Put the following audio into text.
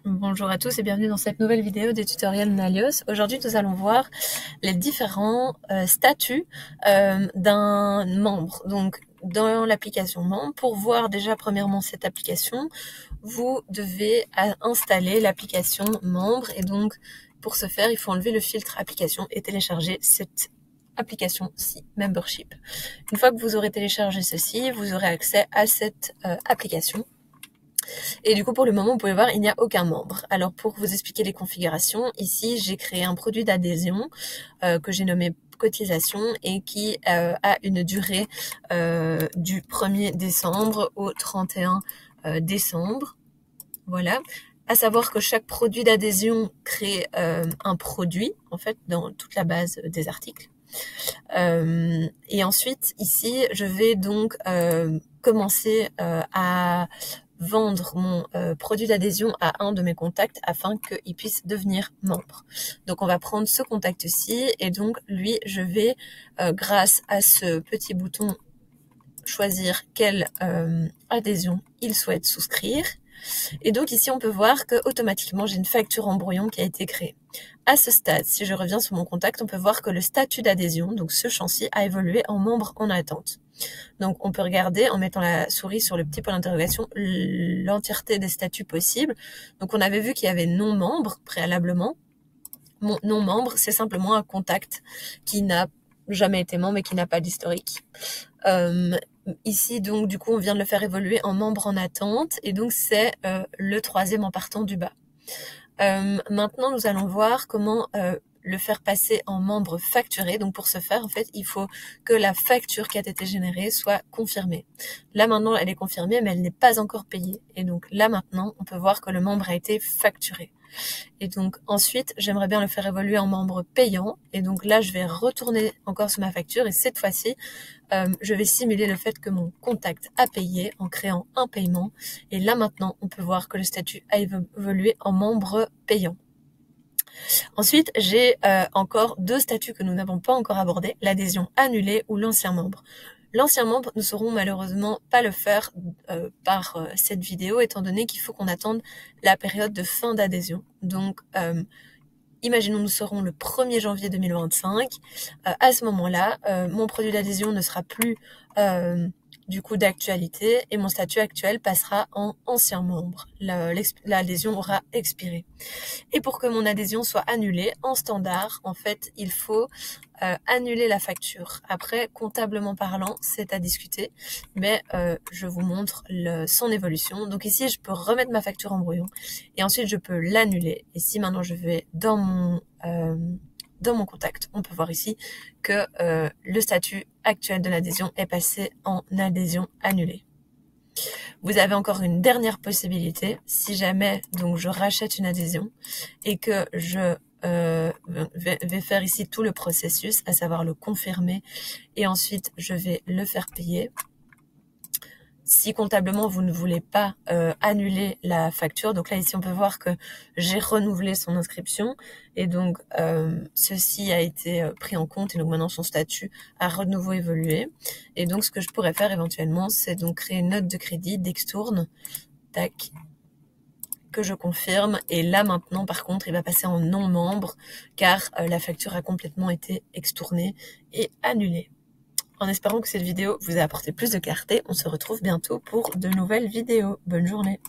Bonjour à tous et bienvenue dans cette nouvelle vidéo des tutoriels Nalios. Aujourd'hui, nous allons voir les différents statuts d'un membre. Donc, dans l'application membre, pour voir déjà premièrement cette application, vous devez installer l'application membre. Et donc, pour ce faire, il faut enlever le filtre application et télécharger cette application-ci, Membership. Une fois que vous aurez téléchargé ceci, vous aurez accès à cette application. Et du coup, pour le moment, vous pouvez voir, il n'y a aucun membre. Alors, pour vous expliquer les configurations, ici, j'ai créé un produit d'adhésion que j'ai nommé cotisation et qui a une durée du 1er décembre au 31 décembre. Voilà. À savoir que chaque produit d'adhésion crée un produit, en fait, dans toute la base des articles. Et ensuite, ici, je vais donc commencer à vendre mon produit d'adhésion à un de mes contacts afin qu'il puisse devenir membre. Donc, on va prendre ce contact-ci et donc, lui, je vais, grâce à ce petit bouton, choisir quelle adhésion il souhaite souscrire. Et donc ici, on peut voir que automatiquement, j'ai une facture en brouillon qui a été créée. À ce stade, si je reviens sur mon contact, on peut voir que le statut d'adhésion, donc ce champ-ci, a évolué en membre en attente. Donc on peut regarder en mettant la souris sur le petit point d'interrogation l'entièreté des statuts possibles. Donc on avait vu qu'il y avait non-membre préalablement. Mon non-membre, c'est simplement un contact qui n'a jamais été membre et qui n'a pas d'historique. Ici, donc, du coup, on vient de le faire évoluer en membre en attente. Et donc, c'est le troisième en partant du bas. Maintenant, nous allons voir comment le faire passer en membre facturé. Donc, pour ce faire, en fait, il faut que la facture qui a été générée soit confirmée. Là, maintenant, elle est confirmée, mais elle n'est pas encore payée. Et donc, là, maintenant, on peut voir que le membre a été facturé. Et donc ensuite, j'aimerais bien le faire évoluer en membre payant. Et donc là, je vais retourner encore sur ma facture et cette fois-ci, je vais simuler le fait que mon contact a payé en créant un paiement. Et là maintenant, on peut voir que le statut a évolué en membre payant. Ensuite, j'ai encore deux statuts que nous n'avons pas encore abordés, l'adhésion annulée ou l'ancien membre. L'ancien membre, nous saurons malheureusement pas le faire par cette vidéo, étant donné qu'il faut qu'on attende la période de fin d'adhésion. Donc, imaginons nous serons le 1er janvier 2025. À ce moment-là, mon produit d'adhésion ne sera plus du coup d'actualité et mon statut actuel passera en ancien membre. L'adhésion aura expiré. Et pour que mon adhésion soit annulée en standard, en fait, il faut annuler la facture. Après, comptablement parlant, c'est à discuter, mais je vous montre son évolution. Donc ici, je peux remettre ma facture en brouillon et ensuite je peux l'annuler. Et si maintenant je vais dans mon contact, on peut voir ici que le statut actuel de l'adhésion est passé en adhésion annulée. Vous avez encore une dernière possibilité, si jamais donc je rachète une adhésion et que je vais faire ici tout le processus, à savoir le confirmer et ensuite je vais le faire payer. Si comptablement vous ne voulez pas annuler la facture, donc là ici on peut voir que j'ai renouvelé son inscription et donc ceci a été pris en compte et donc maintenant son statut a de nouveau évolué. Et donc ce que je pourrais faire éventuellement, c'est donc créer une note de crédit d'extourne, tac, que je confirme. Et là maintenant par contre il va passer en non membre car la facture a complètement été extournée et annulée. En espérant que cette vidéo vous a apporté plus de clarté, on se retrouve bientôt pour de nouvelles vidéos. Bonne journée!